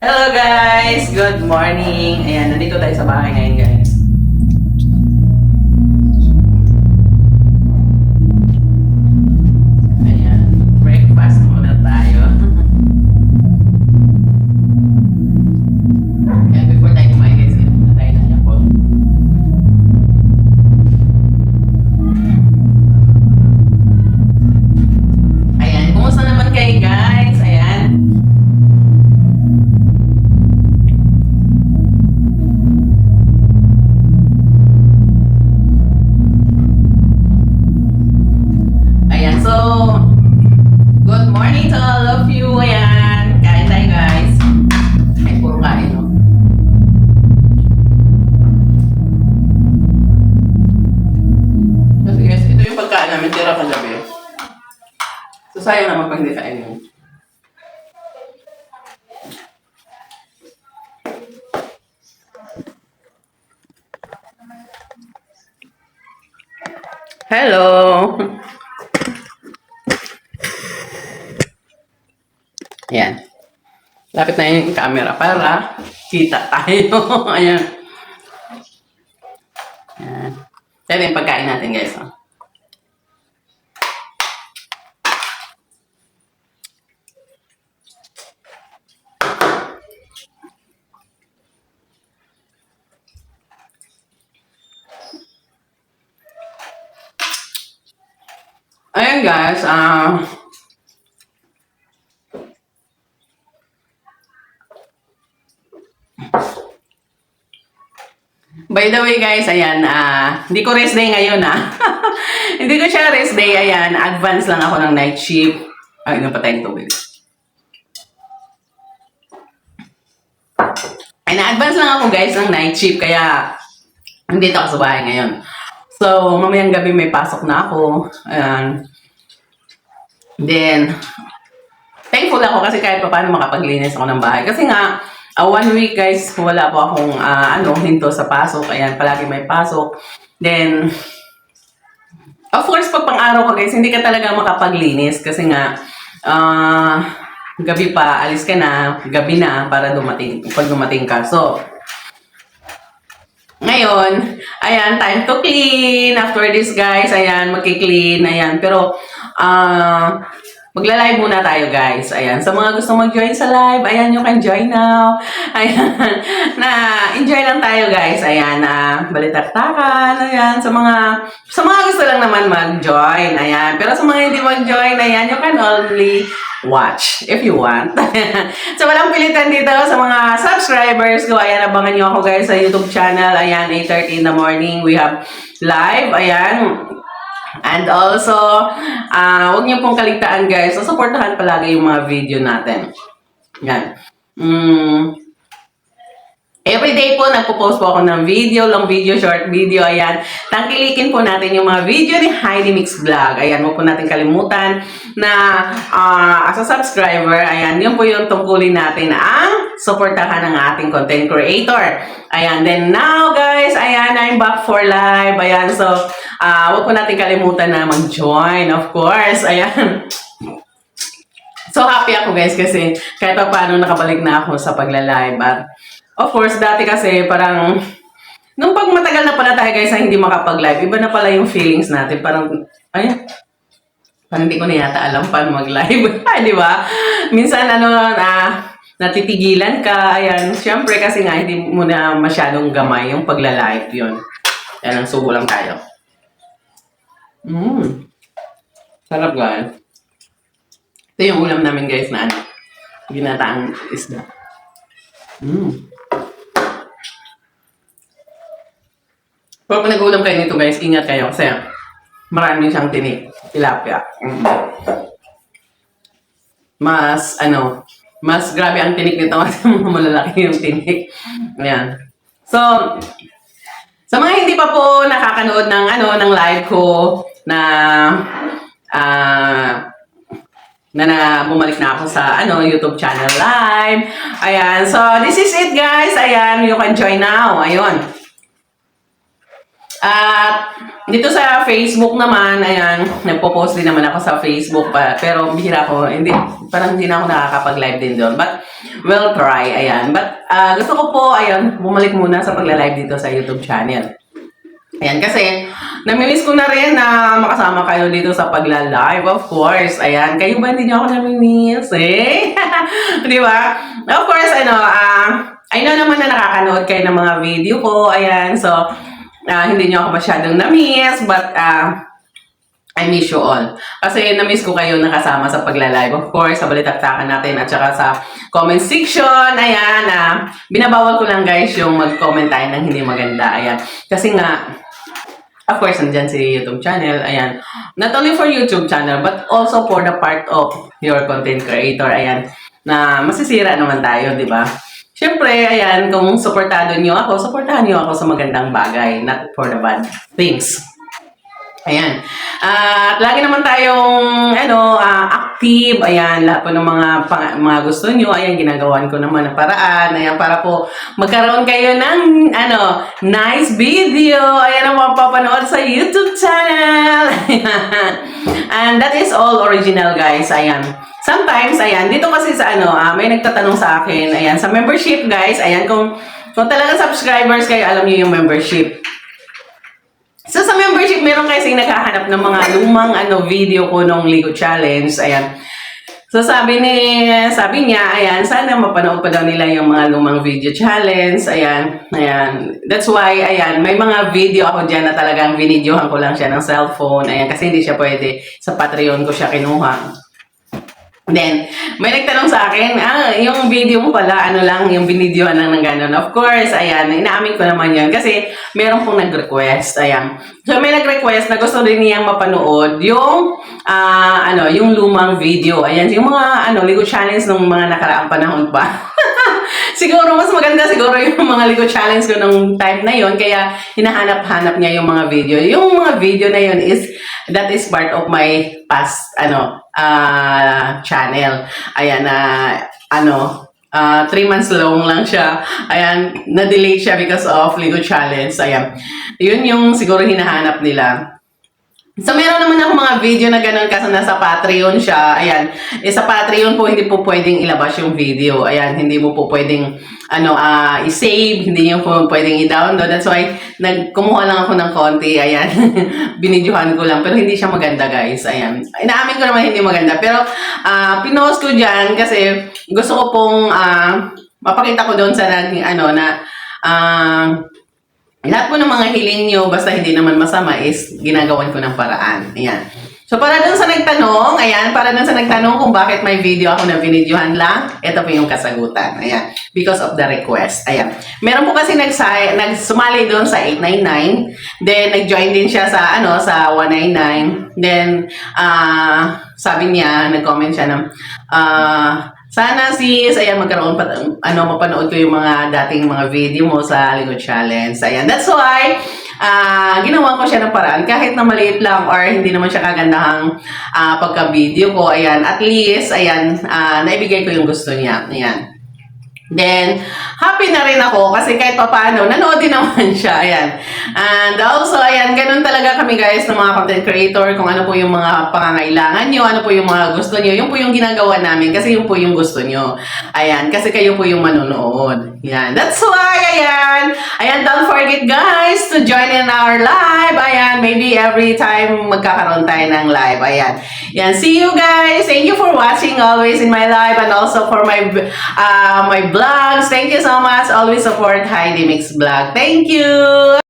Hello guys! Good morning! Ayan, nandito tayo sa bahay ngayon guys. Ayan, breakfast muna tayo. Ayan, before tayo kumain guys, muna tayo ng yapon. Ayan, kumusta naman kayo guys? Ayan. Good morning to all of you. Ayan. Kain tayo guys. Ay, puro kain, no? Kasi guys, ito yung pagkain namin tira kagabi. So, sayang naman pag hindi kain yun. Hello! Ayan. Lapit na yung camera para kita tayo. Ayan. Ayan. Ito yung pagkain natin guys. Oh. Ayan guys. By the way guys, ayan, hindi ko rest day ngayon Hindi ko siya rest day, ayan, advance lang ako ng night shift. Ay, napatay yung tubig. Ay, na-advance lang ako guys ng night shift, kaya nandito ako sa bahay ngayon. So, mamayang gabi may pasok na ako. Ayan. Then, thankful ako kasi kahit pa paano makapaglinis ako ng bahay. Kasi nga, 1 week guys, wala po akong hinto sa pasok. Ayan, palagi may pasok. Then, of course, pag pang-araw ka guys, hindi ka talaga makapaglinis. Kasi nga, gabi pa, alis ka na, gabi na, para dumating, pag dumating ka. So, ngayon, ayan, time to clean. After this guys, ayan, magki-clean. Ayan, pero, magla-live muna tayo guys. Ayan, sa mga gusto mag-join sa live, ayan, you can join now. Ayan, enjoy lang tayo guys. Ayan, balitaktakan. Ayan, sa mga gusto lang naman mag-join. Ayan, pero sa mga hindi mag-join, ayan, you can only watch if you want. So, walang pilitan dito sa mga subscribers ko. Ayan, abangan nyo ako guys sa YouTube channel. Ayan, 8:30 in the morning, we have live. Ayan. And also, huwag niyo pong kaligtaan guys. So, supportahan palagi yung mga video natin. Yan. Everyday po, nagpo-post po ako ng video, long video, short video. Ayan. Tangkilikin po natin yung mga video ni Heidi Mix Vlog. Ayan, huwag po natin kalimutan na as a subscriber, ayan, yun po yung tungkulin natin ang supportahan ng ating content creator. Ayan, then now guys, ayan, I'm back for live. Ayan, so, huwag po natin kalimutan na mag-join, of course. Ayan. So, happy ako guys kasi kahit pa paano nakabalik na ako sa pagla-live. At of course, dati kasi parang, nung pag matagal na pala tayo guys na hindi makapag-live, iba na pala yung feelings natin. Parang, parang hindi ko na yata alam paano mag-live. Ay, di ba? Minsan, natitigilan ka. Ayan, syempre kasi nga, hindi mo na masyadong gamay yung pagla-live yun. Ayan, ang subo lang tayo. Sarap guys. Ito yung ulam namin guys na ginataang isda. Pero kung nag-ulam kayo nito guys, ingat kayo kasi maraming siyang tinik. Tilapia. Mas grabe ang tinik nito kasi malalaki yung tinik. Ayan. So, sa mga hindi pa po nakakanood ng live ko na bumalik na ako sa YouTube channel live. Ayan. So, this is it guys. Ayan, you can join now. Ayun. At Dito sa Facebook naman, ayan, nagpo-post din naman ako sa Facebook pa, pero bihira ko, hindi, parang hindi na ako nakakapag-live din doon. But, we'll try, ayan. But, gusto ko po, ayan, bumalik muna sa pagla-live dito sa YouTube channel. Ayan, kasi, namimiss ko na rin na makasama kayo dito sa pagla-live, of course. Ayan, kayo ba hindi niyo ako namimiss, eh? Di ba? Of course, I know naman na nakakanood kayo ng mga video ko, ayan, so, hindi nyo ako masyadong na-miss, but I miss you all. Kasi na-miss ko kayo nakasama sa pagla-live. Of course, sa balitaktakan natin at saka sa comment section. Ayan, binabawal ko lang guys yung mag-comment tayo ng hindi maganda. Ayan. Kasi nga, of course, nandyan si YouTube channel. Ayan. Not only for YouTube channel, but also for the part of your content creator. Ayan. Na masisira naman tayo, di ba? Siyempre, ayan, kung supportahan niyo ako sa magandang bagay, not for the bad things. Ayan. At lagi naman tayong, active. Ayan, lahat po ng mga gusto niyo, ayan, ginagawan ko naman ng paraan. Ayan, para po magkaroon kayo ng, nice video. Ayan, ang mapapanood sa YouTube channel. And that is all original, guys. Ayan. Sometimes, ayan, dito kasi sa may nagtatanong sa akin, ayan, sa membership, guys, ayan, kung talagang subscribers kayo, alam niyo yung membership. So, sa membership, meron kasi naghahanap ng mga lumang, video ko nung Ligo Challenge, ayan. So, sabi niya, ayan, sana mapanood pa daw nila yung mga lumang video challenge, ayan, ayan. That's why, ayan, may mga video ako dyan na talagang binidyohan ko lang siya ng cellphone, ayan, kasi hindi siya pwede, sa Patreon ko siya kinuha. Then, may nagtanong sa akin, yung video mo pala, yung binidyohan lang ng gano'n. Of course, ayan, inaamin ko naman yun kasi meron pong nag-request, ayan. So, may nag-request na gusto rin niyang mapanood yung, yung lumang video. Ayan, yung mga, Ligo Challenge nung mga nakaraang panahon pa. Siguro, mas maganda siguro yung mga Ligo Challenge ko nung time na yon, kaya hinahanap-hanap niya yung mga video. Yung mga video na yun that is part of my past, channel. Ayan, 3 months long lang siya. Ayan, na-delay siya because of Ligo Challenge. Ayan, yun yung siguro hinahanap nila. So, meron naman ako mga video na ganun kasi nasa Patreon siya. Ayan. Sa Patreon po, hindi po pwedeng ilabas yung video. Ayan, hindi mo po pwedeng, i-save. Hindi nyo po pwedeng i-download. That's why, kumuha lang ako ng konti. Ayan. Binidyohan ko lang. Pero hindi siya maganda, guys. Ayan. Inaamin ko naman hindi maganda. Pero, pinost ko dyan kasi gusto ko pong, mapakita ko doon sa naging, lahat po ng mga hiling nyo, basta hindi naman masama, is ginagawan ko ng paraan. Ayan. So, para dun sa nagtanong, kung bakit may video ako na binidyohan lang, ito po yung kasagutan. Ayan. Because of the request. Ayan. Meron po kasi nagsumali doon sa 899. Then, nag-join din siya sa, sa 199. Then, sabi niya, nag-comment siya ng, sana sis, ayan, magkaroon pa, mapanood ko yung mga dating mga video mo sa Ligo Challenge. Ayan, that's why, ginawa ko siya ng paraan. Kahit na maliit lang or hindi naman siya kagandahang pagka-video ko, ayan, at least, ayan, naibigay ko yung gusto niya. Ayan. Then, happy na rin ako kasi kahit papaano, nanood din naman siya. Ayan. And also, ayan, ganun talaga kami guys ng mga content creator. Kung ano po yung mga pangangailangan nyo, ano po yung mga gusto nyo, yun po yung ginagawa namin kasi yun po yung gusto nyo. Ayan, kasi kayo po yung manonood. Ayan, that's why, ayan. Ayan, don't forget guys to join in our live. Ayan, maybe every time magkakaroon tayo ng live. Ayan. Ayan, see you guys. Thank you for watching always in my live and also for my vlogs. Thank you so much. Always support Heidi Mix Vlog. Thank you.